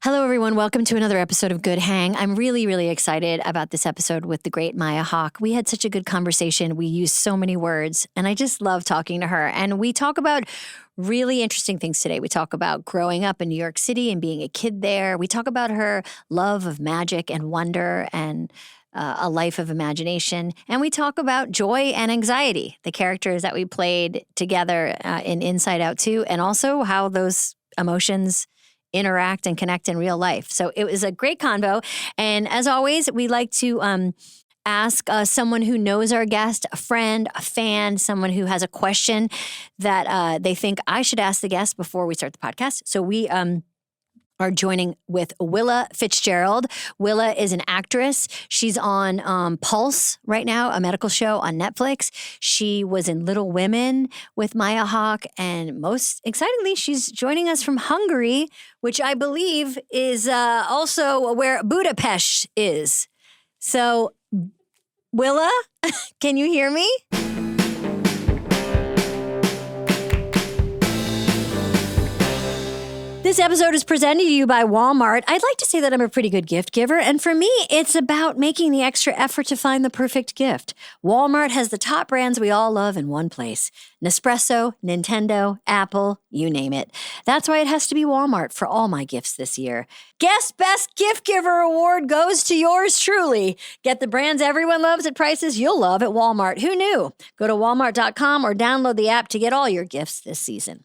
Hello, everyone. Welcome to another episode of Good Hang. I'm really, really excited about this episode with the great Maya Hawke. We had such a good conversation. We used so many words, and I just love talking to her. And we talk about really interesting things today. We talk about growing up in New York City and being a kid there. We talk about her love of magic and wonder and a life of imagination. And we talk about joy and anxiety, the characters that we played together in Inside Out 2, and also how those emotions interact and connect in real life. So it was a great convo. And as always, we like to ask someone who knows our guest, a friend, a fan, someone who has a question that they think I should ask the guest before we start the podcast. So we are joining with Willa Fitzgerald. Willa is an actress. She's on Pulse right now, a medical show on Netflix. She was in Little Women with Maya Hawke. And most excitingly, she's joining us from Hungary, which I believe is also where Budapest is. So, Willa, can you hear me? This episode is presented to you by Walmart. I'd like to say that I'm a pretty good gift giver, and for me, it's about making the extra effort to find the perfect gift. Walmart has the top brands we all love in one place. Nespresso, Nintendo, Apple, you name it. That's why it has to be Walmart for all my gifts this year. Guest Best Gift Giver Award goes to yours truly. Get the brands everyone loves at prices you'll love at Walmart. Who knew? Go to walmart.com or download the app to get all your gifts this season.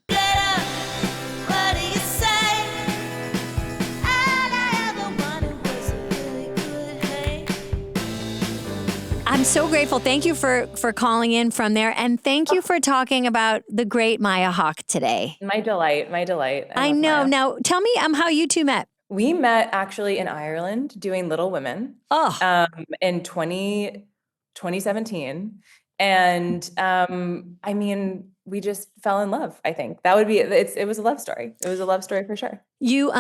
I'm so grateful. Thank you for calling in from there. And thank you for talking about the great Maya Hawke today. My delight. I know. Maya. Now, tell me how you two met. We met actually in Ireland doing Little Women in 2017. And I mean, we just fell in love, I think. That would be it was a love story. It was a love story for sure. You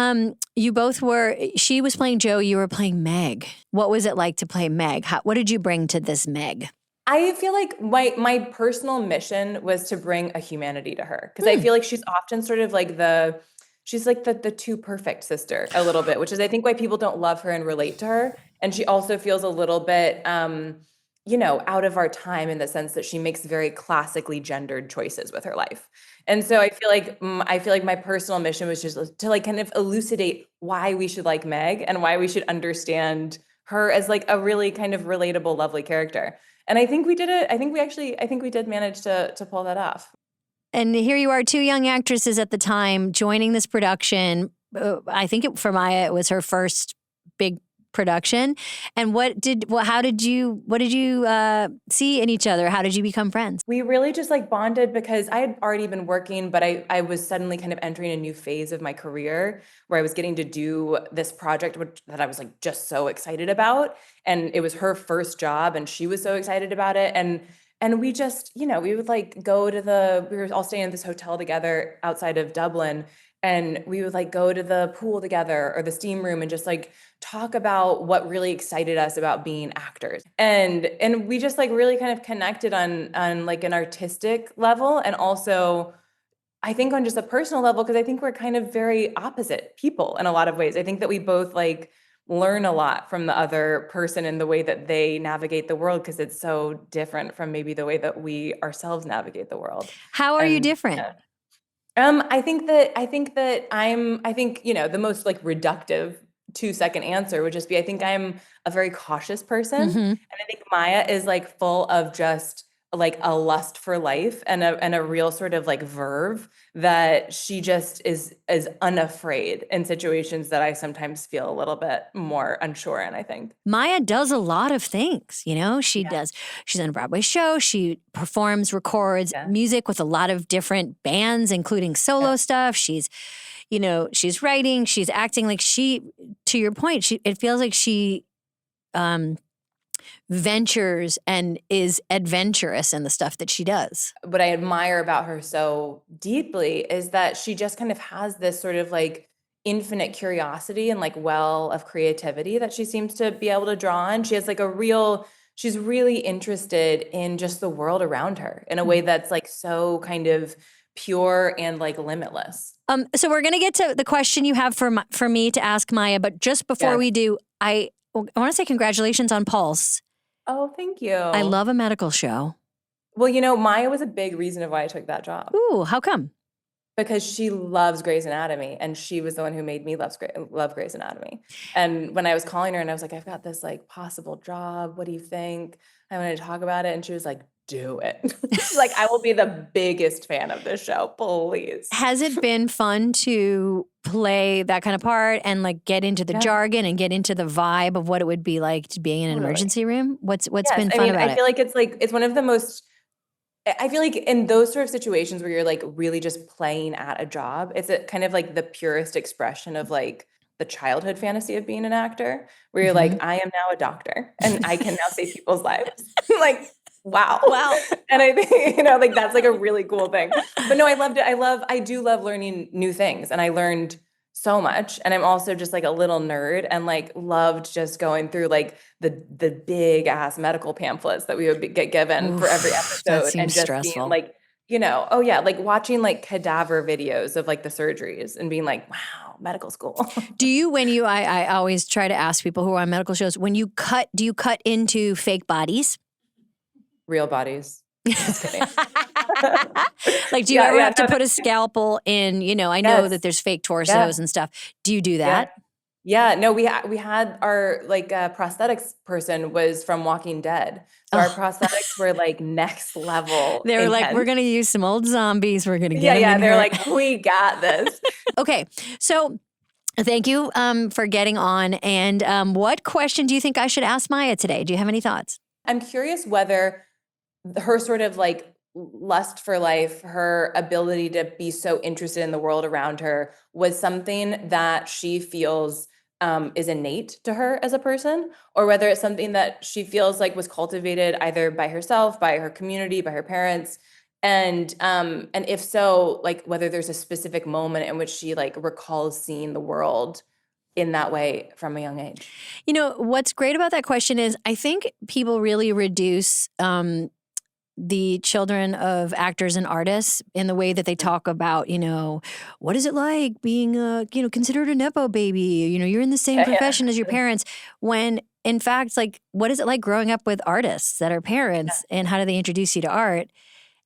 both were, she was playing Jo, you were playing Meg. What was it like to play Meg? What did you bring to this Meg? I feel like my personal mission was to bring a humanity to her. Because I feel like she's often sort of like she's like the too perfect sister a little bit, which is I think why people don't love her and relate to her. And she also feels a little bit out of our time in the sense that she makes very classically gendered choices with her life. And so I feel like my personal mission was just to like kind of elucidate why we should like Meg and why we should understand her as like a really kind of relatable, lovely character. And I think we did it. I think we did manage to pull that off. And here you are, two young actresses at the time joining this production. I think for Maya, it was her first big production. And what did you see in each other? How did you become friends? We really just like bonded because I had already been working, but I was suddenly kind of entering a new phase of my career where I was getting to do this project that I was like just so excited about. And it was her first job and she was so excited about it. And we just, we would like we were all staying at this hotel together outside of Dublin. And we would like go to the pool together or the steam room and just like talk about what really excited us about being actors. And we just like really kind of connected on like an artistic level. And also I think on just a personal level, because I think we're kind of very opposite people in a lot of ways. I think that we both like learn a lot from the other person in the way that they navigate the world, because it's so different from maybe the way that we ourselves navigate the world. How are you different? Yeah. I think the most like reductive 2-second answer would just be, I think I'm a very cautious person. Mm-hmm. And I think Maya is like full of just like a lust for life and a real sort of like verve that she just is unafraid in situations that I sometimes feel a little bit more unsure in, I think. Maya does a lot of things, she's on a Broadway show, she performs, records music with a lot of different bands, including solo stuff. She's writing, she's acting, like to your point, it feels like she ventures and is adventurous in the stuff that she does. What I admire about her so deeply is that she just kind of has this sort of like infinite curiosity and like well of creativity that she seems to be able to draw on. She has like she's really interested in just the world around her in a way that's like so kind of pure and like limitless. So we're going to get to the question you have for me to ask Maya, but just before we do, I want to say congratulations on Pulse. Oh, thank you. I love a medical show. Well, Maya was a big reason of why I took that job. Ooh, how come? Because she loves Grey's Anatomy, and she was the one who made me love Grey's Anatomy. And when I was calling her and I was like, I've got this like possible job. What do you think? I wanted to talk about it. And she was like, do it. She's like, I will be the biggest fan of this show, please. Has it been fun to play that kind of part and like get into the jargon and get into the vibe of what it would be like to be in an emergency room? What's been fun about it? I feel like it's one of the most, I feel like in those sort of situations where you're like really just playing at a job, it's a kind of like the purest expression of like the childhood fantasy of being an actor, where you're like, I am now a doctor and I can now save people's lives. Like, wow. And I think, like that's like a really cool thing. But no, I loved it. I do love learning new things, and I learned so much. And I'm also just like a little nerd and like loved just going through like the big ass medical pamphlets that we would get given for every episode, and just stressful. being like, like watching like cadaver videos of like the surgeries and being like, wow, medical school. Do you, I always try to ask people who are on medical shows, when you cut, do you cut into fake bodies? Real bodies. Just kidding. Like, do you ever have to put a scalpel in, I know that there's fake torsos and stuff. Do you do that? Yeah, no, we had our like prosthetics person was from Walking Dead. So our prosthetics were like next level. They were like, we're going to use some old zombies. We're going to get them in they're here. like, we got this. Okay, so thank you for getting on. And what question do you think I should ask Maya today? Do you have any thoughts? I'm curious whether her sort of like lust for life, her ability to be so interested in the world around her, was something that she feels is innate to her as a person, or whether it's something that she feels like was cultivated either by herself, by her community, by her parents. And if so, like whether there's a specific moment in which she like recalls seeing the world in that way from a young age. What's great about that question is I think people really reduce the children of actors and artists in the way that they talk about, what is it like being, considered a Nepo baby? You're in the same profession as your parents, when in fact, like, what is it like growing up with artists that are parents, and how do they introduce you to art?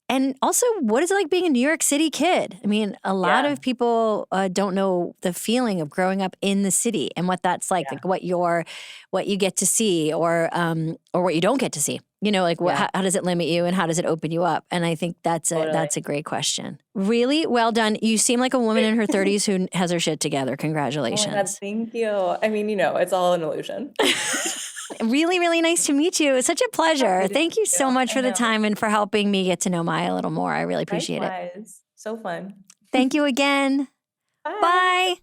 And also, what is it like being a New York City kid? I mean, a lot of people don't know the feeling of growing up in the city and what that's like what you get to see, or what you don't get to see. How does it limit you, and how does it open you up? And I think that's a great question. Really well done. You seem like a woman in her 30s who has her shit together. Congratulations. Oh my God, thank you. I mean, it's all an illusion. Really, really nice to meet you. It's such a pleasure. Thank you so much for the time and for helping me get to know Maya a little more. I really appreciate it. So fun. Thank you again. Bye.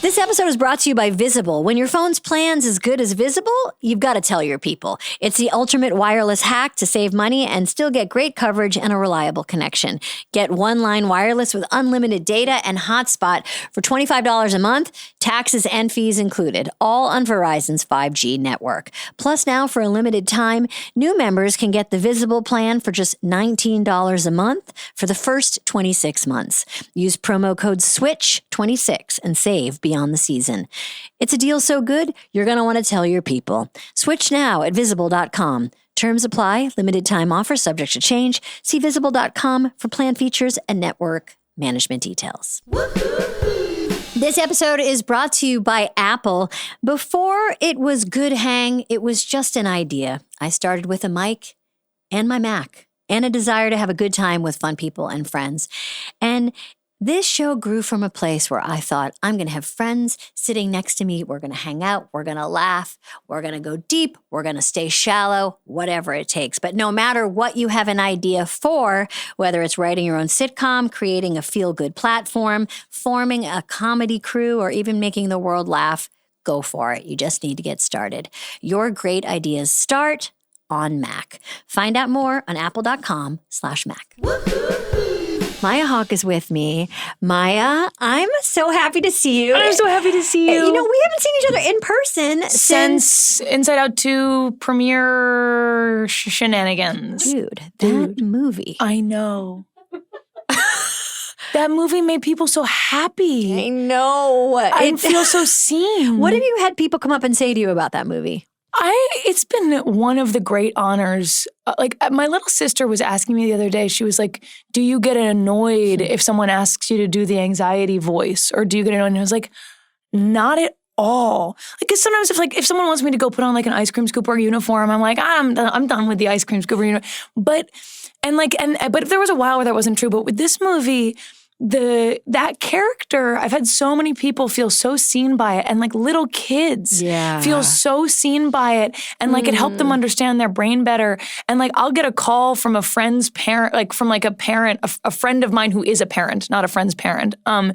This episode is brought to you by Visible. When your phone's plan's as good as Visible, you've got to tell your people. It's the ultimate wireless hack to save money and still get great coverage and a reliable connection. Get one-line wireless with unlimited data and hotspot for $25 a month, taxes and fees included, all on Verizon's 5G network. Plus now, for a limited time, new members can get the Visible plan for just $19 a month for the first 26 months. Use promo code SWITCH26 and save beyond the season. It's a deal so good, you're going to want to tell your people. Switch now at visible.com. Terms apply. Limited time offer subject to change. See visible.com for plan features and network management details. This episode is brought to you by Apple. Before it was Good Hang, it was just an idea. I started with a mic and my Mac and a desire to have a good time with fun people and friends. And this show grew from a place where I thought, I'm going to have friends sitting next to me. We're going to hang out. We're going to laugh. We're going to go deep. We're going to stay shallow, whatever it takes. But no matter what you have an idea for, whether it's writing your own sitcom, creating a feel-good platform, forming a comedy crew, or even making the world laugh, go for it. You just need to get started. Your great ideas start on Mac. Find out more on apple.com/Mac. Maya Hawke is with me. Maya, I'm so happy to see you. I'm so happy to see you. We haven't seen each other in person since Inside Out 2 premiere shenanigans. Dude, that movie. I know. that movie made people so happy. I know. I feel so seen. What have you had people come up and say to you about that movie? It's been one of the great honors. My little sister was asking me the other day, she was like, do you get annoyed if someone asks you to do the anxiety voice? Or do you get annoyed? And I was like, not at all. Like, 'cause sometimes if someone wants me to go put on like an ice cream scooper uniform, I'm like, I'm done with the ice cream scooper uniform. But if there was a while where that wasn't true, but with this movie, that character, I've had so many people feel so seen by it, and like little kids feel so seen by it, and like it helped them understand their brain better. And like I'll get a call from a friend's parent, like from like a parent, a friend of mine who is a parent, not a friend's parent, and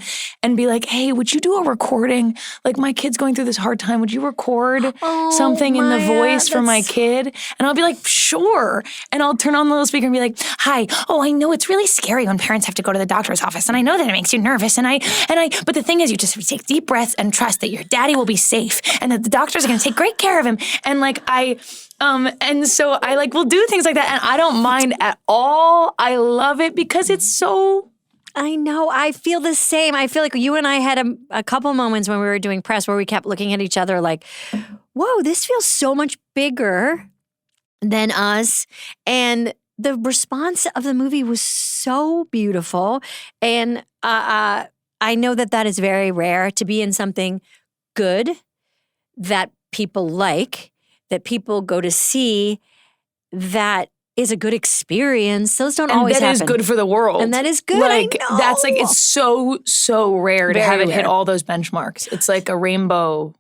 be like, hey, would you do a recording? Like my kid's going through this hard time. Would you record something in the voice for my kid? And I'll be like, sure. And I'll turn on the little speaker and be like, hi, I know it's really scary when parents have to go to the doctor's office, and I know that it makes you nervous, but the thing is, you just have to take deep breaths and trust that your daddy will be safe and that the doctors are going to take great care of him. And like and so I like will do things like that, and I don't mind at all. I love it because it's so. I know. I feel the same. I feel like you and I had a couple moments when we were doing press where we kept looking at each other like, whoa, this feels so much bigger than us. And the response of the movie was so beautiful. And I know that is very rare, to be in something good that people like, that people go to see, that is a good experience. Those don't always happen. And that is good for the world. And that is good. Like, I know. that's like, it's so rare to have it hit all those benchmarks. It's like a rainbow.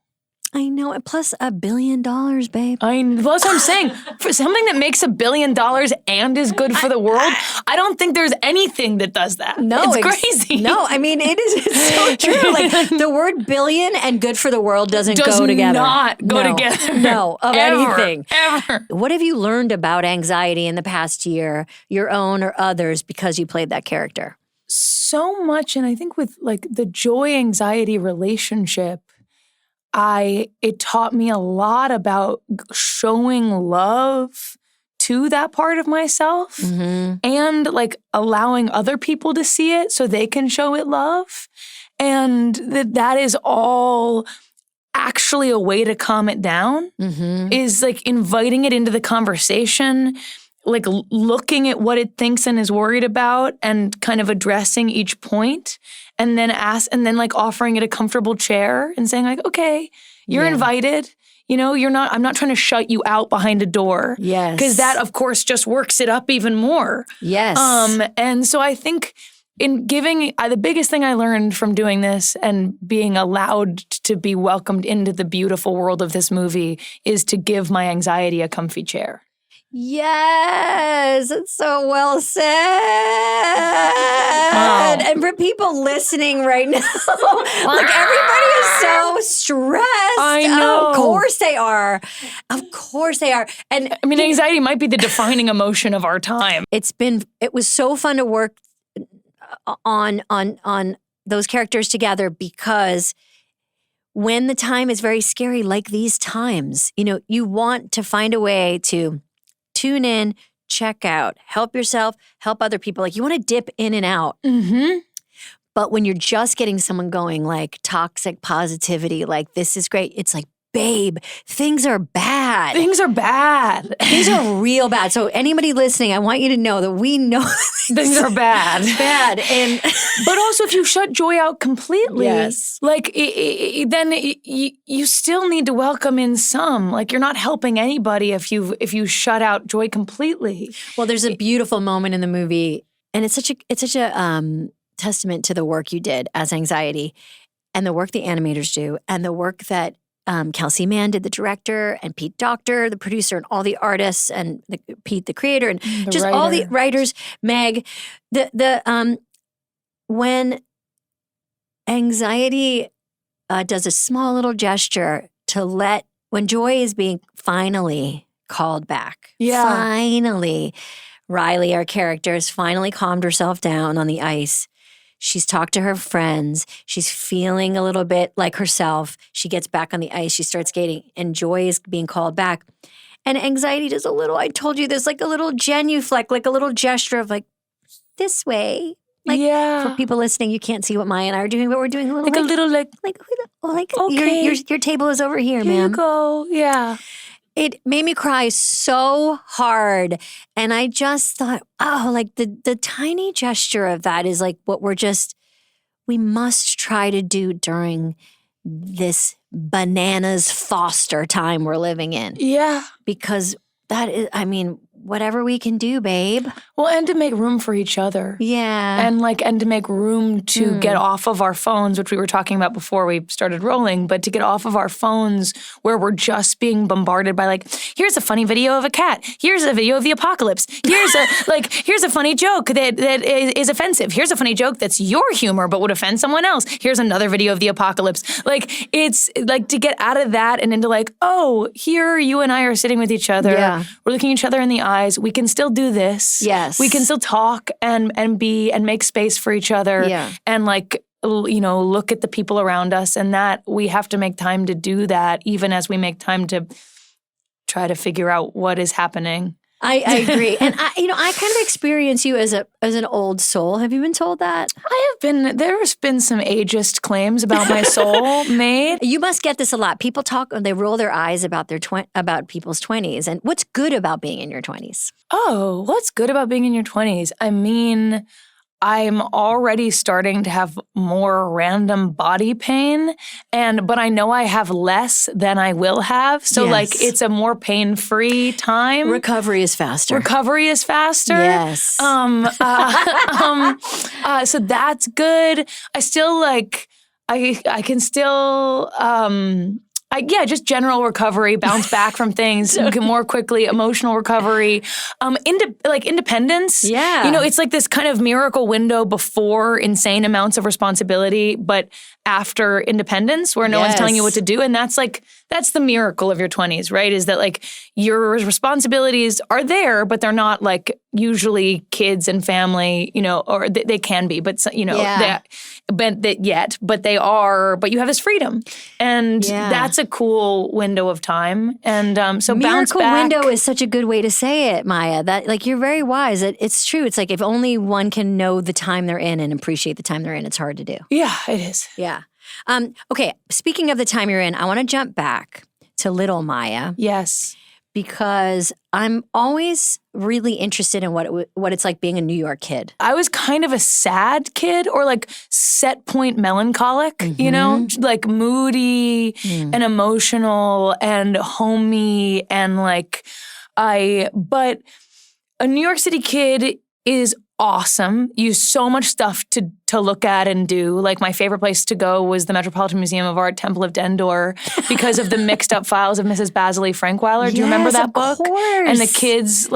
I know. And plus $1 billion, babe. That's what I'm saying. For something that makes $1 billion and is good for the world, I don't think there's anything that does that. No, it's crazy. No, I mean, it's so true. Like the word billion and good for the world does go together. Not go no, together. No, of anything. Ever. What have you learned about anxiety in the past year, your own or others, because you played that character? So much. And I think with like the joy-anxiety relationship, it taught me a lot about showing love to that part of myself and like allowing other people to see it so they can show it love. And that is all actually a way to calm it down, is like inviting it into the conversation, like looking at what it thinks and is worried about and kind of addressing each point, and then like offering it a comfortable chair and saying like, okay, you're invited. You know, I'm not trying to shut you out behind a door. Yes. Because that, of course, just works it up even more. Yes. And so I think in giving, the biggest thing I learned from doing this and being allowed to be welcomed into the beautiful world of this movie is to give my anxiety a comfy chair. Yes, it's so well said. Wow. And for people listening right now, like everybody is so stressed. I know. Of course they are. Of course they are. And I mean, anxiety might be the defining emotion of our time. It was so fun to work on those characters together, because when the time is very scary, like these times, you know, you want to find a way to tune in, check out, help yourself, help other people. Like you want to dip in and out. But when you're just getting someone going, like toxic positivity, like this is great, it's like, babe, things are bad. Things are bad. Things are real bad. So anybody listening, I want you to know that we know things are bad. Bad. And but also if you shut joy out completely, yes, like then you still need to welcome in some. Like you're not helping anybody if you shut out joy completely. Well, there's a beautiful moment in the movie, and it's such a testament to the work you did as Anxiety, and the work the animators do, and the work that Kelsey Mann did, the director, and Pete Docter, the producer, and all the artists, and Pete, the creator, and just writer. All the writers, Meg. When Anxiety does a small little gesture to when joy is being finally called back. Yeah. Finally, Riley, our character, has finally calmed herself down on the ice. She's talked to her friends. She's feeling a little bit like herself. She gets back on the ice. She starts skating, and joy is being called back. And Anxiety does I told you this, like a little genuflect, like a little gesture of like, this way. Like Yeah. for people listening, you can't see what Maya and I are doing, but we're doing a little Okay. your table is over here, Here you ma'am. go. Yeah. It made me cry so hard. And I just thought, oh, like the tiny gesture of that is like what we must try to do during this bananas Foster time we're living in. Yeah. Because that is, I mean, whatever we can do, babe. Well, and to make room for each other. Yeah. And to make room to get off of our phones, which we were talking about before we started rolling, but to get off of our phones where we're just being bombarded by like, here's a funny video of a cat. Here's a video of the apocalypse. Here's a funny joke that is offensive. Here's a funny joke that's your humor but would offend someone else. Here's another video of the apocalypse. Like, it's like to get out of that and into like, oh, here you and I are sitting with each other. Yeah. We're looking each other in the eyes. We can still do this. Yes. We can still talk and be and make space for each other. Yeah. And like, you know, look at the people around us, and that we have to make time to do that, even as we make time to try to figure out what is happening. I agree. And I kind of experience you as an old soul. Have you been told that? There's been some ageist claims about my soul made. You must get this a lot. People talk, they roll their eyes about about people's 20s. And what's good about being in your 20s? Oh, what's good about being in your 20s? I mean, I'm already starting to have more random body pain, but I know I have less than I will have. So like it's a more pain-free time. Recovery is faster. Yes. So that's good. I still like, I can still, just general recovery, bounce back from things more quickly, emotional recovery, independence. Yeah. You know, it's like this kind of miracle window before insane amounts of responsibility, but after independence where no one's telling you what to do. And that's the miracle of your 20s, right? Is that like your responsibilities are there, but they're not like usually kids and family, you know, or they can be, but you know, but they are, but you have this freedom. And that's a cool window of time. And so bounce back. Miracle window is such a good way to say it, Maya. That like you're very wise. It's true. It's like if only one can know the time they're in and appreciate the time they're in, it's hard to do. Yeah, it is. Yeah. Okay, speaking of the time you're in, I want to jump back to little Maya. Yes. Because I'm always really interested in what it's like being a New York kid. I was kind of a sad kid, or like set point melancholic, you know, like moody and emotional and homey and but a New York City kid is awesome. You so much stuff to look at and do. Like my favorite place to go was the Metropolitan Museum of Art, Temple of Dendor, because of the mixed up files of Mrs. Basilea Frankweiler. Do you remember that book? Of course. And the kids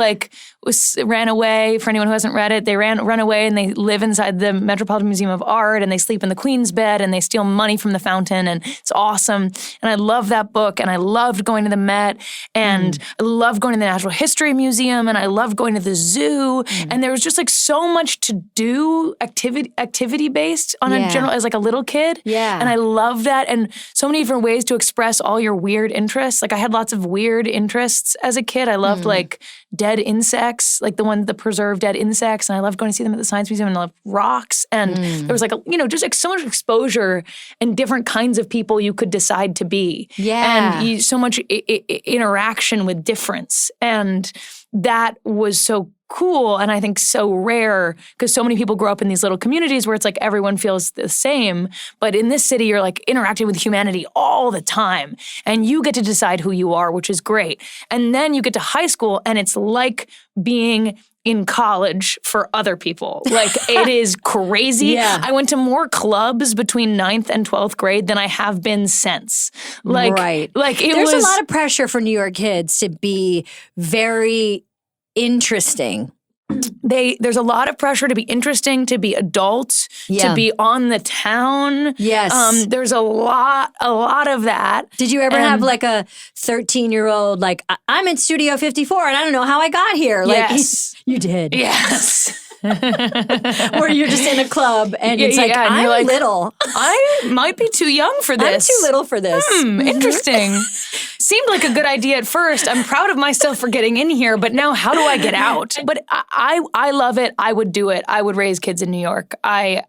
ran away. For anyone who hasn't read it, they run away and they live inside the Metropolitan Museum of Art and they sleep in the Queen's bed and they steal money from the fountain, and it's awesome. And I love that book, and I loved going to the Met, and I loved going to the Natural History Museum, and I loved going to the zoo. And there was just like so much to do, activity based on a general, as like a little kid. Yeah. And I love that. And so many different ways to express all your weird interests. Like I had lots of weird interests as a kid. I loved like dead insects, like the preserved dead insects. And I loved going to see them at the Science Museum, and I loved rocks. And there was like, just like so much exposure and different kinds of people you could decide to be. Yeah. And so much interaction with difference. And that was so cool, and I think so rare, because so many people grow up in these little communities where it's like everyone feels the same. But in this city, you're like interacting with humanity all the time, and you get to decide who you are, which is great. And then you get to high school, and it's like being in college for other people. Like it is crazy. I went to more clubs between 9th and 12th grade than I have been since. There's a lot of pressure for New York kids to be very interesting. There's a lot of pressure to be interesting, to be adult, to be on the town. Yes. There's a lot of that. Did you ever have like a 13-year-old, like, I'm in Studio 54 and I don't know how I got here? Like, yes. You did. Yes. Where you're just in a club and it's like, I'm like, little. I might be too young for this. I'm too little for this. Interesting. seemed like a good idea at first. I'm proud of myself for getting in here, but now how do I get out? But I love it. I would do it. I would raise kids in New York. I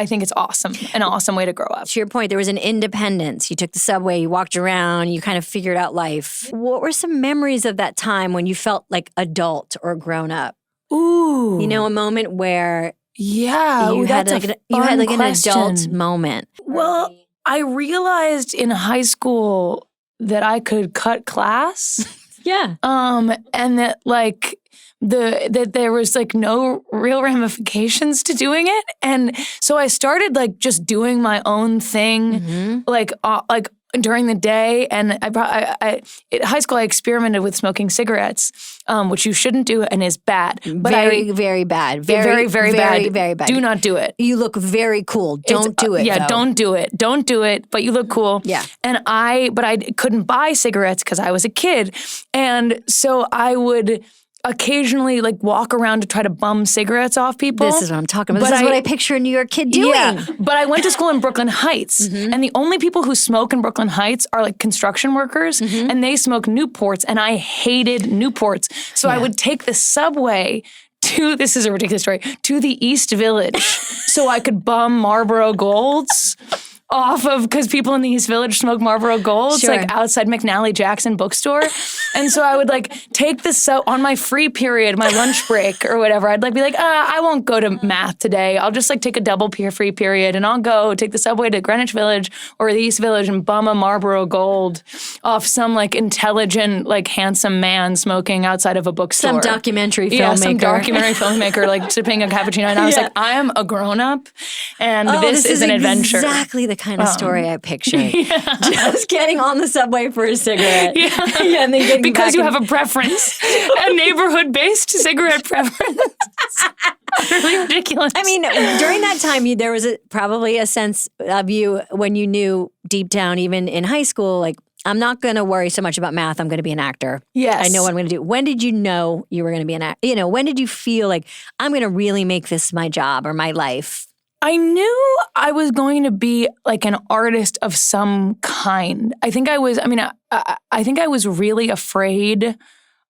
think it's awesome, an awesome way to grow up. To your point, there was an independence. You took the subway, you walked around, you kind of figured out life. What were some memories of that time when you felt like adult or grown up? Ooh. You know, a moment where yeah, you had like an adult moment. Well, I realized in high school that I could cut class. Yeah. And that like that there was like no real ramifications to doing it. And so I started like just doing my own thing, like during the day. And in high school, I experimented with smoking cigarettes, which you shouldn't do and is bad. But very bad. Very bad. Very bad. Do not do it. You look very cool. Don't do it. Yeah, though. don't do it. Don't do it. But you look cool. Yeah. And I couldn't buy cigarettes because I was a kid. And so I would occasionally like walk around to try to bum cigarettes off people. This is what I'm talking about. This is what I picture a New York kid doing. Yeah, but I went to school in Brooklyn Heights, and the only people who smoke in Brooklyn Heights are like construction workers, and they smoke Newports, and I hated Newports. So I would take the subway this is a ridiculous story, to the East Village so I could bum Marlboro Golds off of, because people in the East Village smoke Marlboro Golds, like outside McNally Jackson bookstore. And so I would like take this on my free period, my lunch break or whatever. I'd like be like, I won't go to math today. I'll just like take a double free period and I'll go take the subway to Greenwich Village or the East Village and bum a Marlboro Gold off some like intelligent, like handsome man smoking outside of a bookstore. Some documentary filmmaker. Yeah, some documentary filmmaker like sipping a cappuccino. And I was like, I am a grown-up and this is an adventure. Exactly the kind of story I pictured. Just getting on the subway for a cigarette. And then getting because you have a preference, a neighborhood-based cigarette preference. Utterly ridiculous. I mean, during that time, there was probably a sense of you when you knew deep down, even in high school, like, I'm not going to worry so much about math. I'm going to be an actor. Yes. I know what I'm going to do. When did you know you were going to be an actor? You know, when did you feel like, I'm going to really make this my job or my life? I knew I was going to be like an artist of some kind. I think I think I was really afraid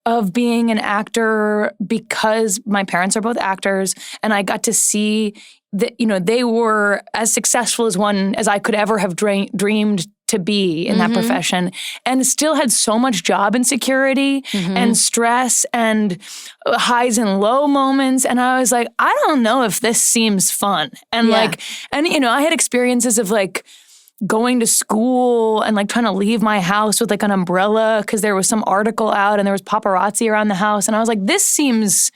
of being an actor because my parents are both actors and I got to see that, you know, they were as successful as I could ever have dreamed to be in that profession, and still had so much job insecurity and stress and highs and low moments. And I was like, I don't know if this seems fun. And you know, I had experiences of like going to school and like trying to leave my house with like an umbrella because there was some article out and there was paparazzi around the house. And I was like, this seems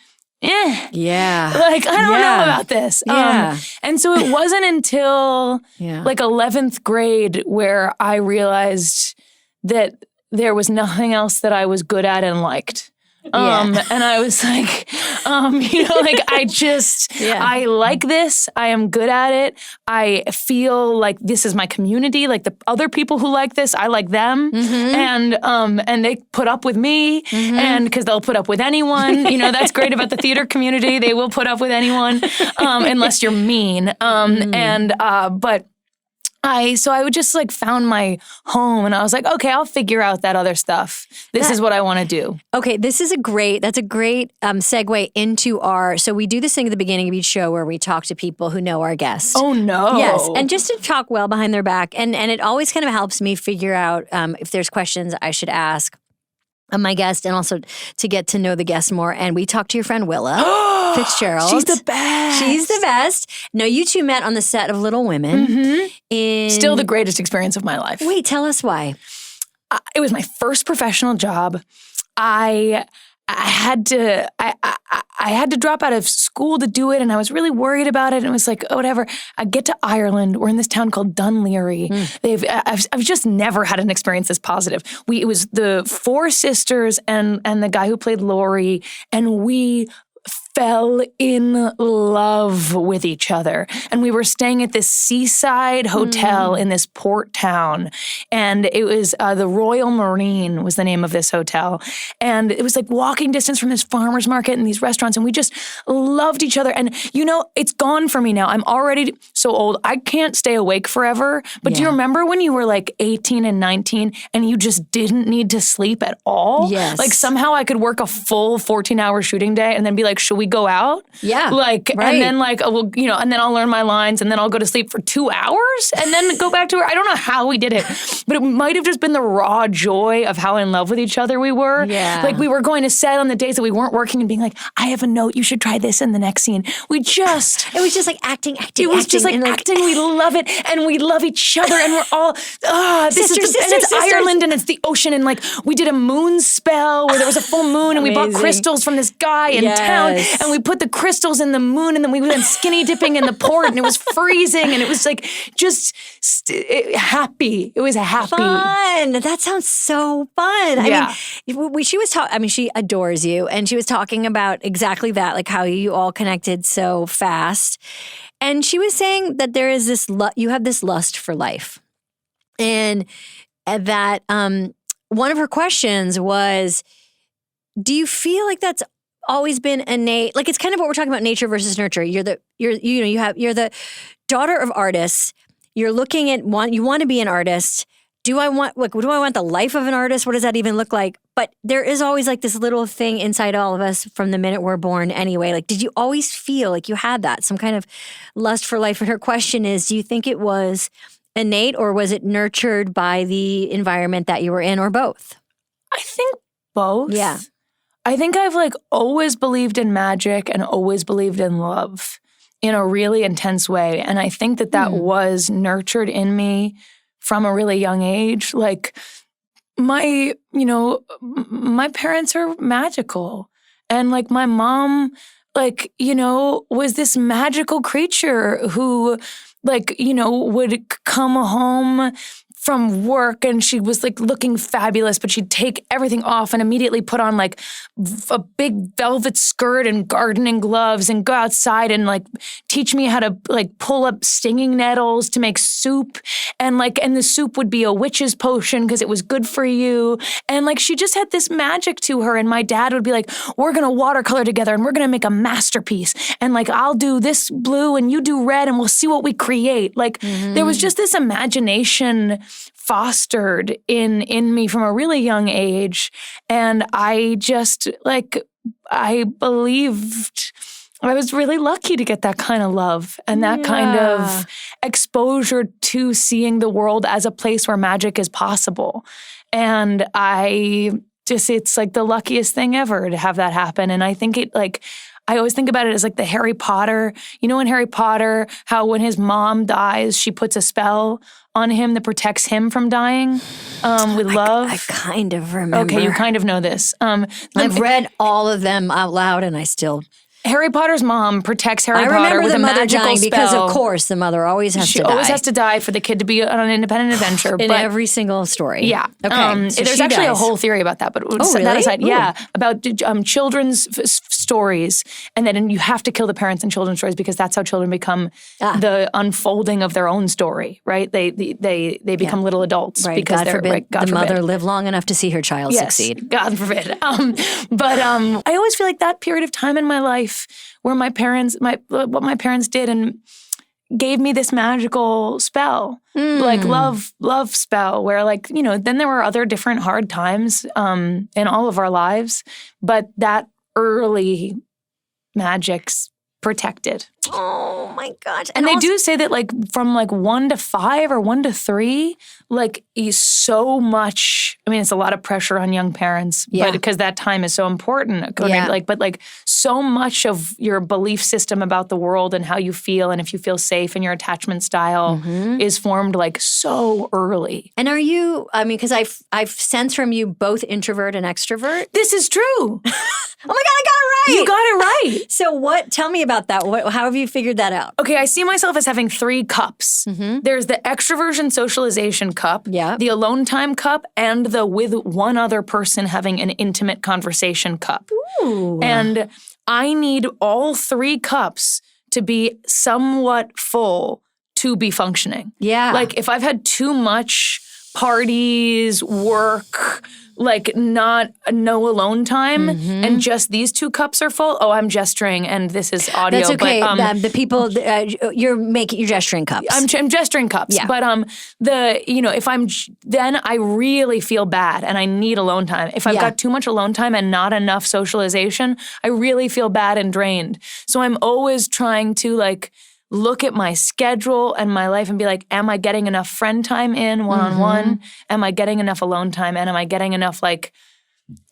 yeah. Like, I don't know about this. Yeah. And so it wasn't until like 11th grade where I realized that there was nothing else that I was good at and liked. And I was like, you know, like I like this. I am good at it. I feel like this is my community. Like the other people who like this, I like them. And they put up with me and because they'll put up with anyone. You know, that's great about the theater community. They will put up with anyone unless you're mean. But So I would just like found my home and I was like, okay, I'll figure out that other stuff. This is what I want to do. Okay, that's a great segue into so we do this thing at the beginning of each show where we talk to people who know our guests. Oh no. Yes, and just to talk well behind their back. And it always kind of helps me figure out if there's questions I should ask my guest and also to get to know the guest more. And we talked to your friend Willa Fitzgerald. She's the best. She's the best. Now, you two met on the set of Little Women. Still the greatest experience of my life. Wait, tell us why. It was my first professional job. I had to drop out of school to do it, and I was really worried about it. And it was like, oh, whatever. I get to Ireland. We're in this town called Dunleary. I've just never had an experience this positive. It was the four sisters and the guy who played Laurie, and we fell in love with each other. And we were staying at this seaside hotel in this port town. And it was the Royal Marine was the name of this hotel. And it was like walking distance from this farmer's market and these restaurants. And we just loved each other. And, you know, it's gone for me now. I'm already so old. I can't stay awake forever. But do you remember when you were like 18 and 19 and you just didn't need to sleep at all? Yes. Like somehow I could work a full 14-hour shooting day and then be like, should we go out? Yeah. Like, and then like, well, you know, and then I'll learn my lines and then I'll go to sleep for 2 hours and then go back to her. I don't know how we did it, but it might have just been the raw joy of how in love with each other we were. Yeah. Like we were going to set on the days that we weren't working and being like, I have a note, you should try this in the next scene. It was just like acting. It was just like acting. We love it, and we love each other, and we're all Sisters. Ireland, and it's the ocean, and like we did a moon spell where there was a full moon, and we bought crystals from this guy in town, and we put the crystals in the moon, and then we went skinny dipping in the port, and it was freezing, and it was like just happy. It was happy. Fun. That sounds so fun. I mean, she was talking. I mean, she adores you, and she was talking about exactly that, like how you all connected so fast. And she was saying that there is this, you have this lust for life. And that one of her questions was, do you feel like that's always been innate? Like it's kind of what we're talking about, nature versus nurture. You're the daughter of artists. You're looking at you want to be an artist. Do I want the life of an artist? What does that even look like? But there is always like this little thing inside all of us from the minute we're born anyway. Like, did you always feel like you had that, some kind of lust for life? And her question is, do you think it was innate or was it nurtured by the environment that you were in, or both? I think both. Yeah. I think I've like always believed in magic and always believed in love in a really intense way. And I think that was nurtured in me from a really young age. Like my parents are magical. And like my mom, like, you know, was this magical creature who like, you know, would come home from work and she was like looking fabulous, but she'd take everything off and immediately put on like a big velvet skirt and gardening gloves and go outside and like teach me how to like pull up stinging nettles to make soup. And the soup would be a witch's potion because it was good for you. And like, she just had this magic to her. And my dad would be like, we're going to watercolor together and we're going to make a masterpiece. And like, I'll do this blue and you do red and we'll see what we create. Like there was just this imagination fostered in me from a really young age. And I just I believed I was really lucky to get that kind of love and that kind of exposure to seeing the world as a place where magic is possible. And it's like the luckiest thing ever to have that happen. And I think I always think about it as like the Harry Potter. You know in Harry Potter, how when his mom dies, she puts a spell on him that protects him from dying with love? I kind of remember. Okay, you kind of know this. I've read all of them out loud and I still... Harry Potter's mom protects Harry Potter with a magical spell. I remember the mother dying because, of course, the mother always has to die. She always has to die for the kid to be on an independent adventure. In every single story. Yeah. Okay. So there's actually a whole theory about that, but really? that aside, about children's stories, and then you have to kill the parents in children's stories because that's how children become the unfolding of their own story, right? They become little adults because God forbid the mother live long enough to see her child succeed. God forbid. But I always feel like that period of time in my life where what my parents did and gave me this magical spell, like love spell, where like, you know, then there were other different hard times in all of our lives, but that early magic's protected. Oh my gosh. And they do say that like from like 1 to 5 or 1 to 3, like is so much, I mean, it's a lot of pressure on young parents, but because that time is so important, but like so much of your belief system about the world and how you feel and if you feel safe and your attachment style is formed like so early. And are you, I mean, because I've sensed from you both introvert and extrovert. This is true. Oh my God, I got it right. You got it right. So tell me about that. How have you figured that out? Okay, I see myself as having 3 cups. There's the extroversion socialization cup, the alone time cup, and the with one other person having an intimate conversation cup. Ooh. And I need all 3 cups to be somewhat full to be functioning. Yeah. Like if I've had too much parties, work, like no alone time, and just these 2 cups are full. Oh, I'm gesturing, and this is audio. That's okay. But, the people, you're gesturing cups. I'm gesturing cups. Yeah. But if then I really feel bad and I need alone time. If I've got too much alone time and not enough socialization, I really feel bad and drained. So I'm always trying to like look at my schedule and my life and be like, am I getting enough friend time in one-on-one? Am I getting enough alone time? And am I getting enough like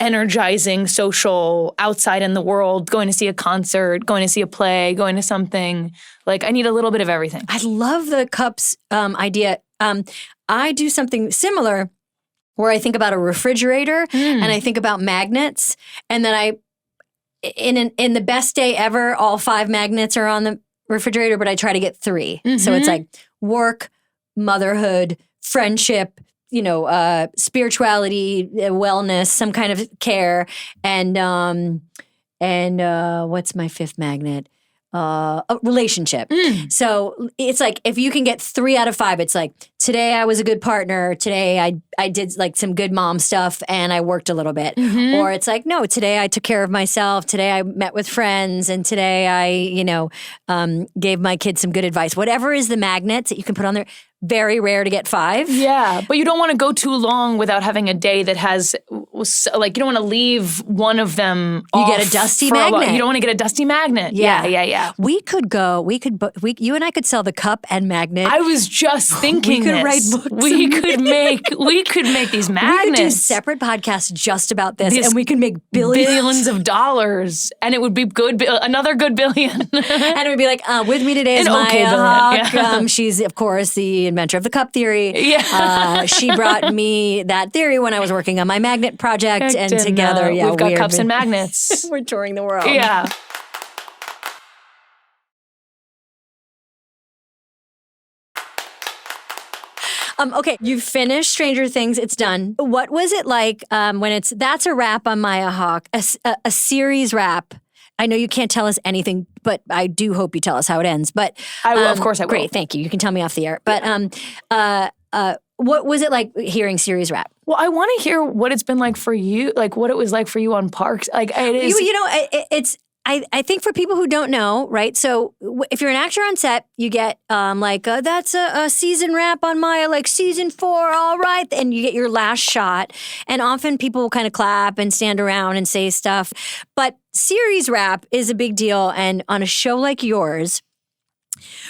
energizing social outside in the world, going to see a concert, going to see a play, going to something? Like I need a little bit of everything. I love the cups idea. I do something similar where I think about a refrigerator and I think about magnets, and then in the best day ever, all 5 magnets are on the refrigerator, but I try to get 3. So it's like work, motherhood, friendship, spirituality, wellness, some kind of care, and what's my 5th magnet? A relationship. So it's like if you can get 3 out of 5, it's like today I was a good partner. Today I did like some good mom stuff and I worked a little bit. Or it's like no, today I took care of myself. Today I met with friends, and today I gave my kids some good advice. Whatever is the magnets that you can put on there. Very rare to get 5. Yeah, but you don't want to go too long without having a day that has, like, you don't want to leave one of them off. You get a dusty magnet. You don't want to get a dusty magnet. Yeah. You and I could sell the cup and magnet. I was just thinking we could this. write books. We could make these magnets. We could do separate podcasts just about this, and we could make billions of dollars, and it would be another good billion. And it would be like, with me today is Maya Hawke. Yeah. She's, of course, the inventor of the cup theory. Yeah. She brought me that theory when I was working on my magnet project, and together, we've got cups and magnets. We're touring the world. Yeah. Okay, you've finished Stranger Things. It's done. What was it like when that's a wrap on Maya Hawke, a series wrap? I know you can't tell us anything, but I do hope you tell us how it ends. But I will, of course I will. Great, thank you. You can tell me off the air. But what was it like hearing series wrap? Well, I want to hear what it's been like for you, like what it was like for you on Parks. Like it is. It's. I think for people who don't know, right? So if you're an actor on set, you get that's a season wrap on Maya, like season 4, all right. And you get your last shot. And often people will kind of clap and stand around and say stuff. But series wrap is a big deal. And on a show like yours,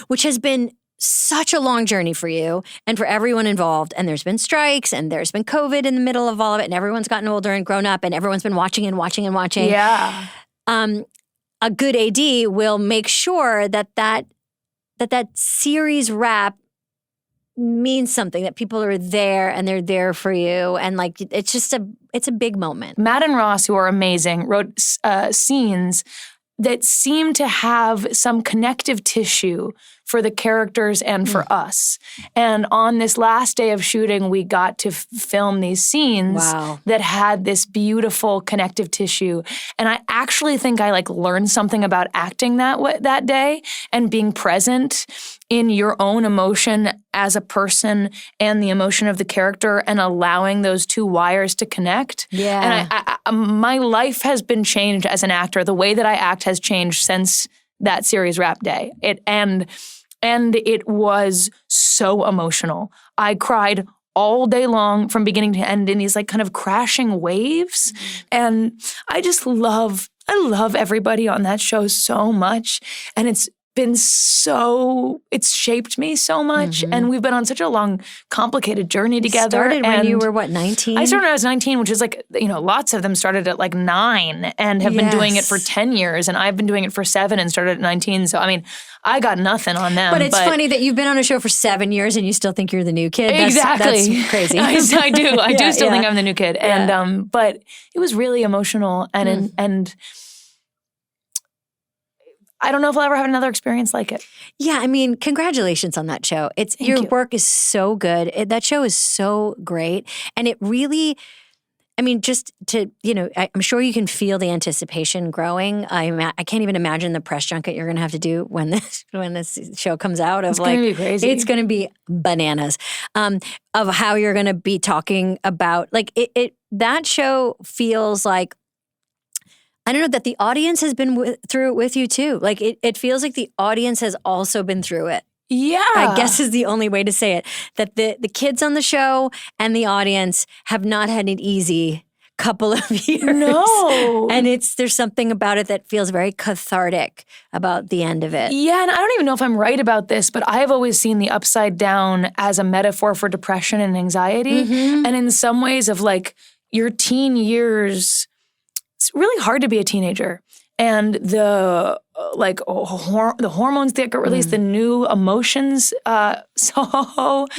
which has been such a long journey for you and for everyone involved, and there's been strikes and there's been COVID in the middle of all of it, and everyone's gotten older and grown up and everyone's been watching and watching and watching. Yeah. A good AD will make sure that series wrap means something, that people are there and they're there for you. And like, it's a big moment. Matt and Ross, who are amazing, wrote scenes that seem to have some connective tissue for the characters and for us. And on this last day of shooting, we got to film these scenes that had this beautiful connective tissue. And I actually think I learned something about acting that day and being present in your own emotion as a person and the emotion of the character and allowing those 2 wires to connect. Yeah. And I my life has been changed as an actor. The way that I act has changed since that series wrap day. And it was so emotional. I cried all day long from beginning to end in these kind of crashing waves. And I love everybody on that show so much. And it's shaped me so much. And we've been on such a long, complicated journey together. Started when you were, 19? I started when I was 19, which is lots of them started at 9 and have been doing it for 10 years. And I've been doing it for 7 and started at 19. So, I mean, I got nothing on them. But it's funny that you've been on a show for 7 years and you still think you're the new kid. Exactly. That's crazy. I do. I do still think I'm the new kid. And but it was really emotional and I don't know if I'll ever have another experience like it. Yeah, I mean, congratulations on that show. Your work is so good. That show is so great. And it really, I mean, just to, I'm sure you can feel the anticipation growing. I can't even imagine the press junket you're going to have to do when this show comes out. It's going to be crazy. It's going to be bananas of how you're going to be talking about, that show feels like, I don't know, that the audience has been through it with you too. Like it feels like the audience has also been through it. Yeah. I guess is the only way to say it. That the kids on the show and the audience have not had an easy couple of years. No. And there's something about it that feels very cathartic about the end of it. Yeah, and I don't even know if I'm right about this, but I've always seen the upside down as a metaphor for depression and anxiety. Mm-hmm. And in some ways of your teen years, it's really hard to be a teenager. And the hormones that get released, the new emotions that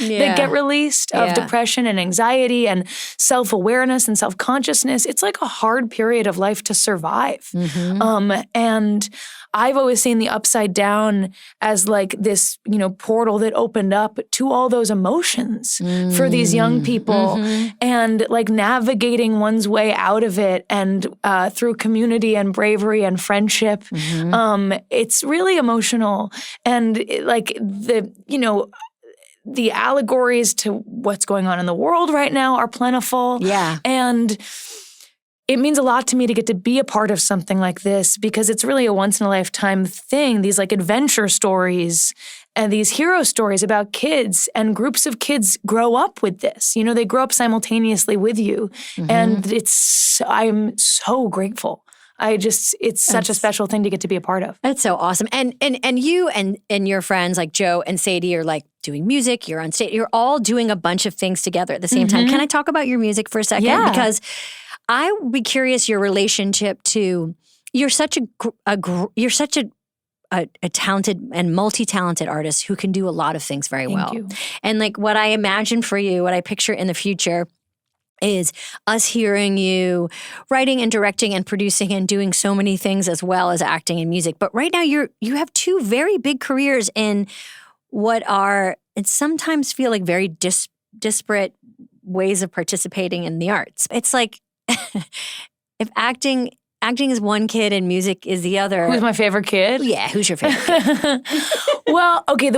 get released of depression and anxiety and self-awareness and self-consciousness. It's like a hard period of life to survive. Mm-hmm. And I've always seen the upside down as this, portal that opened up to all those emotions for these young people and navigating one's way out of it and through community and bravery and friendship. It's really emotional. And the allegories to what's going on in the world right now are plentiful. Yeah. And it means a lot to me to get to be a part of something like this because it's really a once-in-a-lifetime thing, these adventure stories and these hero stories about kids, and groups of kids grow up with this. They grow up simultaneously with you. And I'm so grateful. It's such a special thing to get to be a part of. That's so awesome. And you and your friends like Joe and Sadie are doing music, you're on stage, you're all doing a bunch of things together at the same time. Can I talk about your music for a second? Yeah. Because I would be curious your relationship to, you're such a talented and multi-talented artist who can do a lot of things very well. Thank you. And what I imagine for you, what I picture in the future is us hearing you writing and directing and producing and doing so many things as well as acting and music. But right now you have two very big careers in what are, it sometimes feel like very disparate ways of participating in the arts. It's like if acting is one kid and music is the other. Who's my favorite kid? Yeah, who's your favorite kid? Well, okay,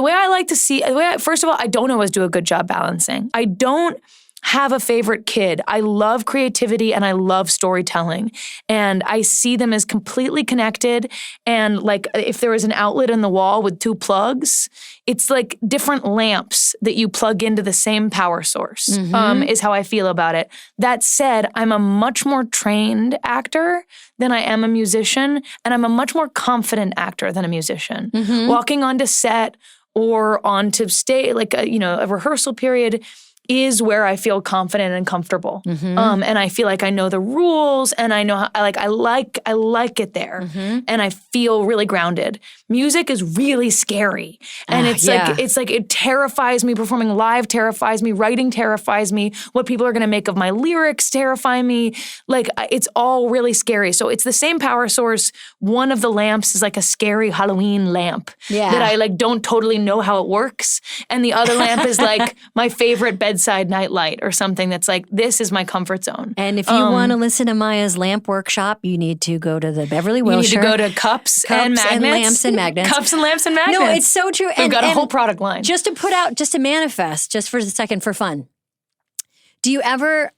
first of all, I don't always do a good job balancing. I don't have a favorite kid. I love creativity and I love storytelling. And I see them as completely connected. And if there was an outlet in the wall with two plugs, it's like different lamps that you plug into the same power source, is how I feel about it. That said, I'm a much more trained actor than I am a musician. And I'm a much more confident actor than a musician. Walking onto set or onto stage, a rehearsal period, is where I feel confident and comfortable. And I feel like I know the rules and I know how, I like it there. And I feel really grounded. Music is really scary. And it terrifies me. Performing live terrifies me. Writing terrifies me. What people are going to make of my lyrics terrify me. It's all really scary. So it's the same power source. One of the lamps is a scary Halloween lamp that I don't totally know how it works. And the other lamp is my favorite bedside nightlight or something that's this is my comfort zone. And if you want to listen to Maya's lamp workshop, you need to go to the Beverly Wilshire. You need to go to Cups and Magnets. And Lamps and Magnets. Cups and Lamps and Magnets. No, it's so true. We've got a whole product line. Just to manifest, just for a second for fun. Do you ever,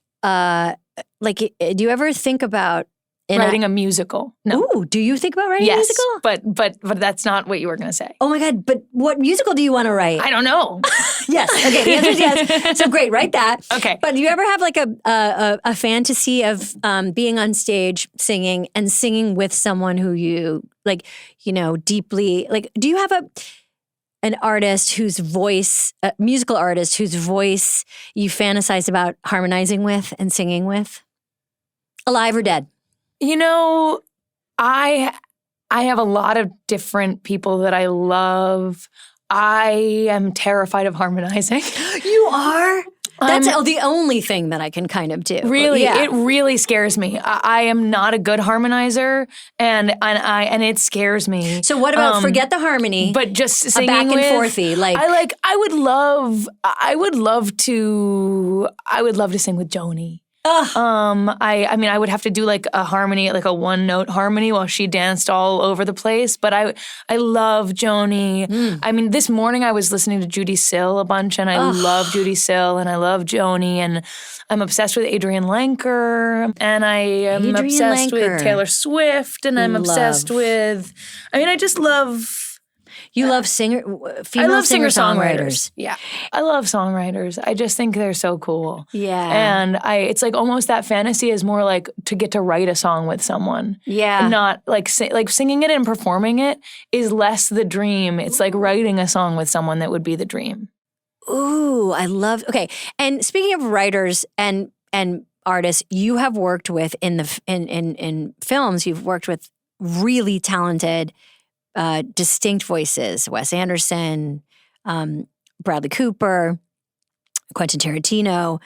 think about writing a musical? No. Ooh, do you think about writing a musical? But that's not what you were going to say. Oh my God, but what musical do you want to write? I don't know. Yes. Okay, the answer is yes. So great, write that. Okay. But do you ever have a fantasy of being on stage singing and singing with someone who you deeply, do you have an artist whose voice, a musical artist whose voice you fantasize about harmonizing with and singing with? Alive or dead? I have a lot of different people that I love. I am terrified of harmonizing. You are? That's the only thing that I can kind of do. Really, it really scares me. I am not a good harmonizer, and it scares me. So what about forget the harmony, but just singing back and with, forthy? I would love to sing with Joni. I mean, I would have to do like a harmony, like a one-note harmony while she danced all over the place. But I love Joni. I mean, this morning I was listening to Judy Sill a bunch, and I love Judy Sill, and I love Joni, and I'm obsessed with Adrienne Lenker, and I am obsessed with Taylor Swift, and I'm obsessed with, I mean, I just love... You love female singer-songwriters. Yeah. I love songwriters. I just think they're so cool. Yeah. And it's like almost that fantasy is more like to get to write a song with someone. Yeah. Not like singing it and performing it is less the dream. It's like writing a song with someone that would be the dream. Ooh, I love, okay. And speaking of writers and artists, you have worked with in films, you've worked with really talented distinct voices: Wes Anderson, Bradley Cooper, Quentin Tarantino.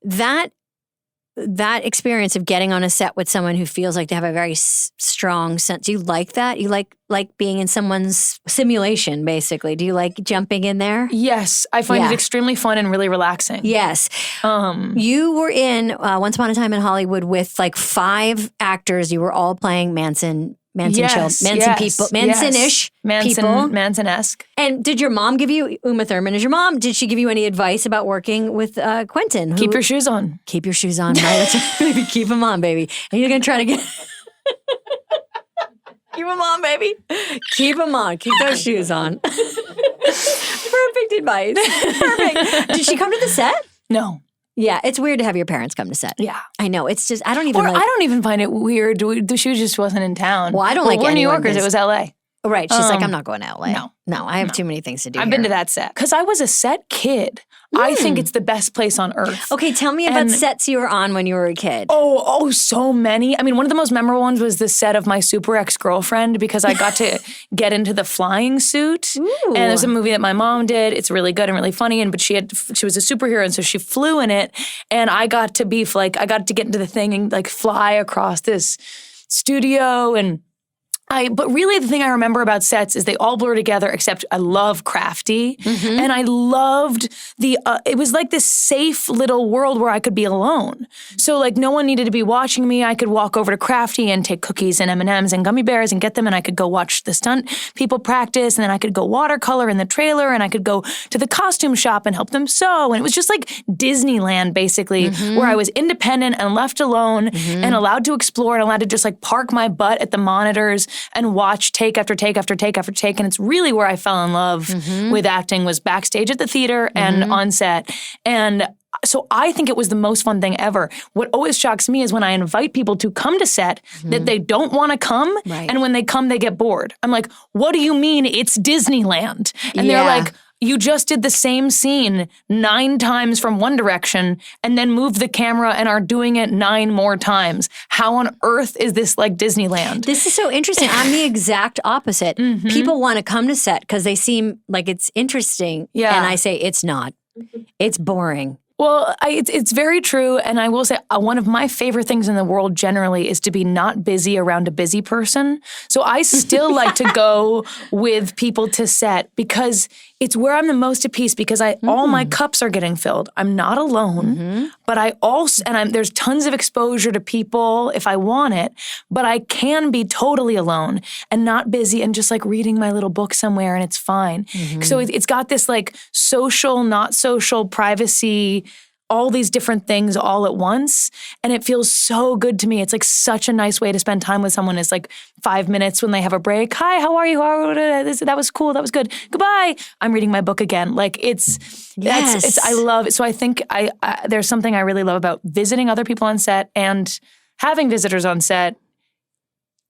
That experience of getting on a set with someone who feels like they have a very strong sense. Do you like that? You like being in someone's simulation, basically. Do you like jumping in there? Yes, I find it extremely fun and really relaxing. Yes. You were in Once Upon a Time in Hollywood with like 5 actors. You were all playing Manson people, Manson-ish people. Manson-esque. And did your mom give you, Uma Thurman is your mom, did she give you any advice about working with Quentin? Keep your shoes on. Keep your shoes on. Baby, keep them on, baby. And you're going to try to get... Keep them on, baby. Keep them on. Keep those shoes on. Perfect advice. Perfect. Did she come to the set? No. Yeah, it's weird to have your parents come to set. Yeah. I know. It's just, I don't even find it weird. She just wasn't in town. Well, I don't like we're New anyone Yorkers. It was L.A. Right. She's like, I'm not going to LA. No, I have too many things to do. I've been to that set. Because I was a set kid. I think it's the best place on earth. Okay, tell me about sets you were on when you were a kid. Oh, so many. I mean, one of the most memorable ones was the set of My Super Ex-Girlfriend, because I got to get into the flying suit. Ooh. And there's a movie that my mom did. It's really good and really funny. But she was a superhero, and so she flew in it. And I got to get into the thing and like fly across this studio. But really the thing I remember about sets is they all blur together, except I love Crafty. Mm-hmm. And I loved it was like this safe little world where I could be alone. So like no one needed to be watching me. I could walk over to Crafty and take cookies and M&Ms and gummy bears and get them, and I could go watch the stunt people practice, and then I could go watercolor in the trailer, and I could go to the costume shop and help them sew. And it was just like Disneyland, basically, where I was independent and left alone and allowed to explore and allowed to just like park my butt at the monitors and watch take after take after take after take. And it's really where I fell in love with acting, was backstage at the theater and on set. And so I think it was the most fun thing ever. What always shocks me is when I invite people to come to set that they don't want to come. Right. And when they come, they get bored. I'm like, what do you mean it's Disneyland? And they're like, you just did the same scene 9 times from one direction and then moved the camera and are doing it 9 more times. How on earth is this like Disneyland? This is so interesting. I'm the exact opposite. People want to come to set because they seem like it's interesting. Yeah. And I say, it's not. It's boring. Well, it's very true. And I will say one of my favorite things in the world generally is to be not busy around a busy person. So I still like to go with people to set because it's where I'm the most at peace, because all my cups are getting filled. I'm not alone, but there's tons of exposure to people if I want it, but I can be totally alone and not busy and just like reading my little book somewhere, and it's fine. So it's got this like social, not social, privacy, all these different things all at once. And it feels so good to me. It's like such a nice way to spend time with someone, is like 5 minutes when they have a break. Hi, how are you? That was cool. That was good. Goodbye. I'm reading my book again. Like I love it. So I think there's something I really love about visiting other people on set and having visitors on set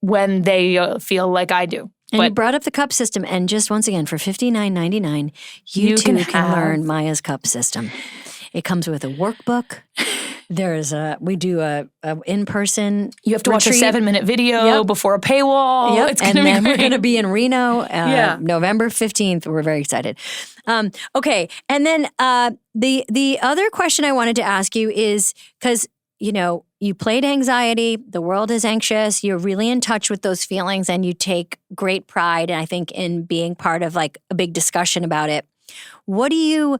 when they feel like I do. And you brought up the cup system, and just once again, for $59.99, you too can learn Maya's cup system. It comes with a workbook. We do a in-person. You have to watch a 7-minute video before a paywall. Yep. It's gonna be great. We're going to be in Reno, November 15th. We're very excited. Okay, and then the other question I wanted to ask you is, because you played anxiety. The world is anxious. You're really in touch with those feelings, and you take great pride, I think, in being part of like a big discussion about it. What do you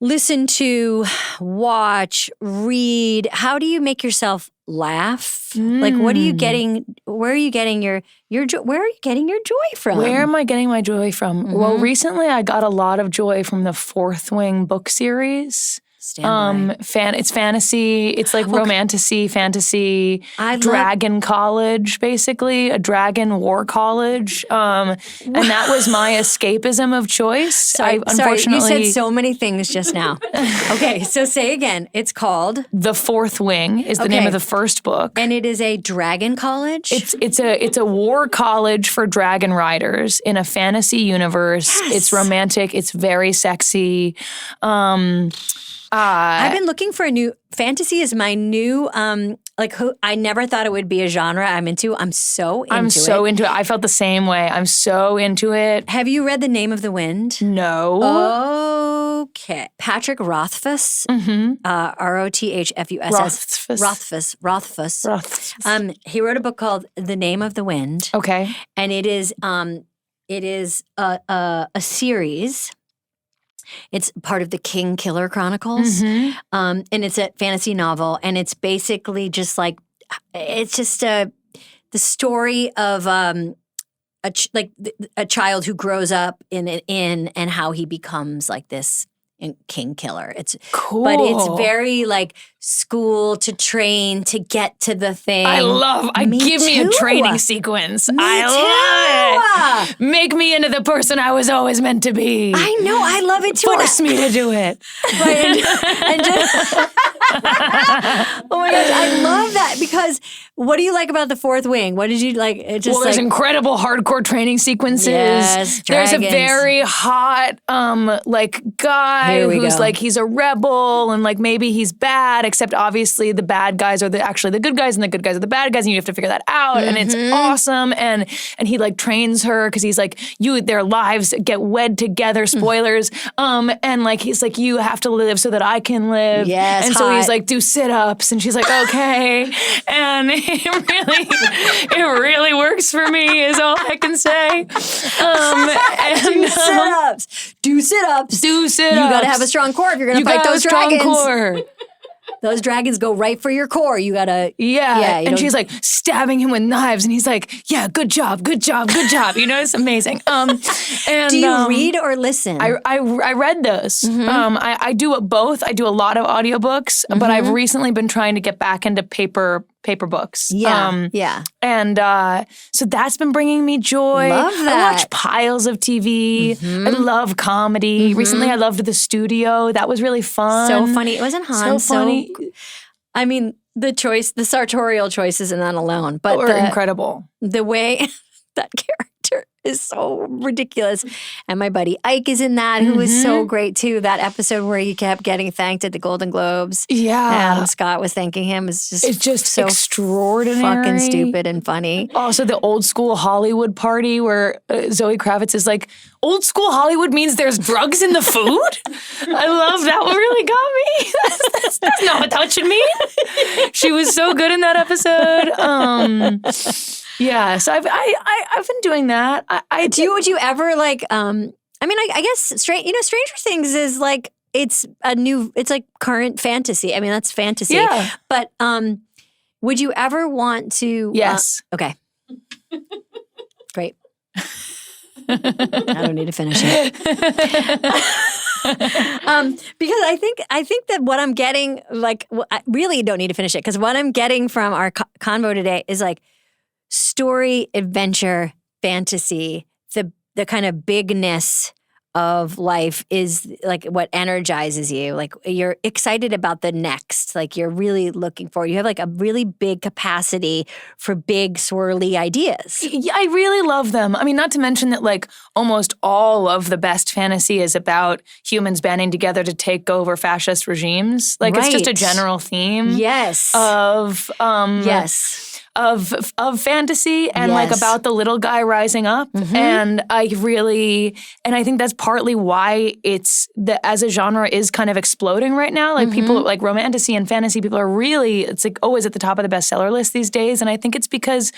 listen to, watch, read? How do you make yourself laugh? Like, what are you getting? Where are you getting your joy? Where are you getting your joy from? Where am I getting my joy from? Well, recently I got a lot of joy from the Fourth Wing book series. It's fantasy. It's like romantasy, fantasy, dragon college, basically a dragon war college. And that was my escapism of choice. Unfortunately, you said so many things just now. Okay, so say again. It's called The Fourth Wing is the name of the first book, and it is a dragon college. It's a war college for dragon riders in a fantasy universe. Yes. It's romantic. It's very sexy. I've been looking for a new fantasy. Is my new I never thought it would be a genre I'm into. I'm so into it. I felt the same way. I'm so into it. Have you read The Name of the Wind? No. Okay. Patrick Rothfuss. Rothfuss. Rothfuss. He wrote a book called The Name of the Wind. Okay. And it is a series. It's part of the King Killer Chronicles, and it's a fantasy novel, and it's basically just the story of a child who grows up in an inn and how he becomes like this king killer. It's cool, but it's very like school to train to get to the thing. Give me a training sequence. I love it. Make me into the person I was always meant to be. I know. I love it too. Force me to do it. Right. And just, oh my gosh, I love that because what do you like about The Fourth Wing? What did you like? There's incredible hardcore training sequences. Yes, there's a very hot guy who's like he's a rebel and like maybe he's bad, except obviously the bad guys are actually the good guys and the good guys are the bad guys and you have to figure that out and it's awesome and he like trains her because he's like their lives get wed together, spoilers, and like he's like you have to live so that I can live. Yes, and so he's like do sit-ups and she's like okay and it really works for me is all I can say. Do sit-ups. You gotta have a strong core if you're gonna fight those dragons. Core. Those dragons go right for your core. You gotta, and she's like stabbing him with knives, and he's like, "Yeah, good job. You know, it's amazing." And do you read or listen? I read those. I do both. I do a lot of audiobooks, but I've recently been trying to get back into paper books. And so that's been bringing me joy. Love that. I watch piles of TV. I love comedy. Recently, I loved The Studio. That was really fun. So funny. It wasn't Han. So funny. I mean, the sartorial choices in that alone, but were incredible. The way that character is so ridiculous. And my buddy Ike is in that, who is so great too. That episode where he kept getting thanked at the Golden Globes. Yeah. Adam Scott was thanking him. It's just so extraordinary. Fucking stupid and funny. Also, the old school Hollywood party where Zoe Kravitz is like, old school Hollywood means there's drugs in the food? I love that. What really got me. That's not what that should mean. She was so good in that episode. Yeah, so I've been doing that. Would you ever like? I mean, I guess Stranger Things is like it's like current fantasy. I mean, that's fantasy. Yeah. But would you ever want to? Yes. Okay. Great. I don't need to finish it. Because I think that what I'm getting, I really don't need to finish it because what I'm getting from our convo today is like story, adventure, fantasy, the kind of bigness of life is like what energizes you. Like you're excited about the next, like you're really looking for, you have like a really big capacity for big swirly ideas. Yeah, I really love them. I mean, not to mention that like almost all of the best fantasy is about humans banding together to take over fascist regimes. Like it's just a general theme. Yes. Of fantasy and like about the little guy rising up. And I think that's partly why it's as a genre is kind of exploding right now. Like people like romantasy and fantasy, people are really, it's like always at the top of the bestseller list these days. And I think it's because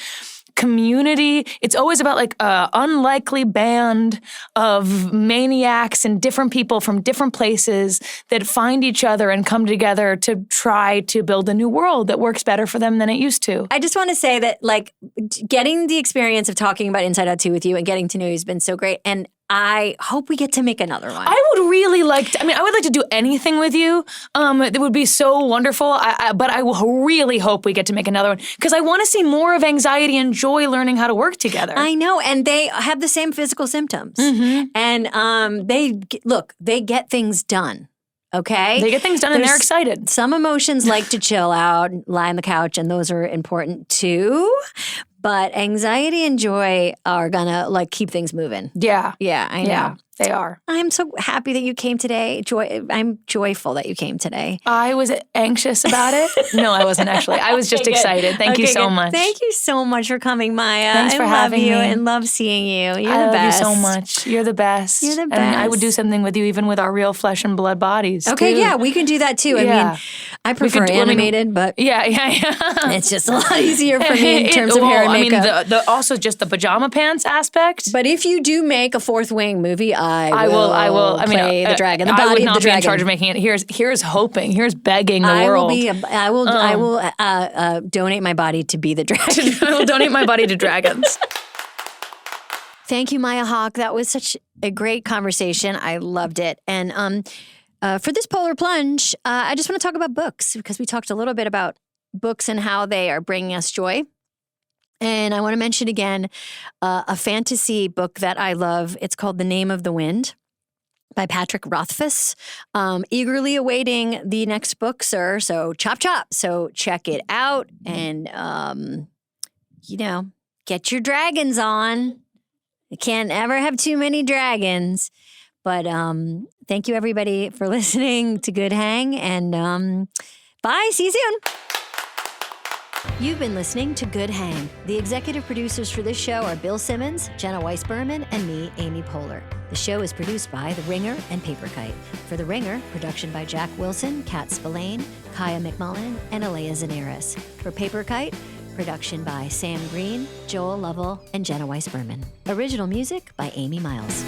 community. It's always about like a unlikely band of maniacs and different people from different places that find each other and come together to try to build a new world that works better for them than it used to. I just want to say that, like, getting the experience of talking about Inside Out 2 with you and getting to know you has been so great. And I hope we get to make another one. I would really like to, I would like to do anything with you. It would be so wonderful. But I really hope we get to make another one because I want to see more of Anxiety and Joy learning how to work together. I know. And they have the same physical symptoms. And they get things done. Okay? They get things done and they're excited. Some emotions like to chill out, lie on the couch, and those are important too. But anxiety and joy are gonna like keep things moving. Yeah. Yeah, I know. Yeah, they are. I'm so happy that you came today. I'm joyful that you came today. I was anxious about it. No, I wasn't actually. I was just excited. Thank you so much. Thank you so much for coming, Maya. Thanks for having me. I love you and love seeing you. You're I the best. love you so much. You're the best. You're the best. And I would do something with you even with our real flesh and blood bodies. Okay, too. yeah, we can do that too. I mean, I prefer animated, but yeah. it's just a lot easier for me in terms of hair and makeup. Also just the pajama pants aspect. But if you do make a Fourth Wing movie, I will play the dragon. The I body would of not the be dragon. in charge of making it. Here's hoping. Here's begging the world. I will donate my body to be the dragon. I will donate my body to dragons. Thank you, Maya Hawke. That was such a great conversation. I loved it. And for this Polar Plunge, I just want to talk about books because we talked a little bit about books and how they are bringing us joy. And I want to mention again a fantasy book that I love. It's called The Name of the Wind by Patrick Rothfuss. Eagerly awaiting the next book, sir. So chop chop. So check it out and, get your dragons on. You can't ever have too many dragons. But thank you, everybody, for listening to Good Hang. And bye. See you soon. You've been listening to Good Hang. The executive producers for this show are Bill Simmons, Jenna Weiss-Berman, and me, Amy Poehler. The show is produced by The Ringer and Paper Kite. For The Ringer, production by Jack Wilson, Kat Spillane, Kaya McMullen, and Aleya Zenieris. For Paper Kite, production by Sam Green, Joel Lovell, and Jenna Weiss-Berman. Original music by Amy Miles.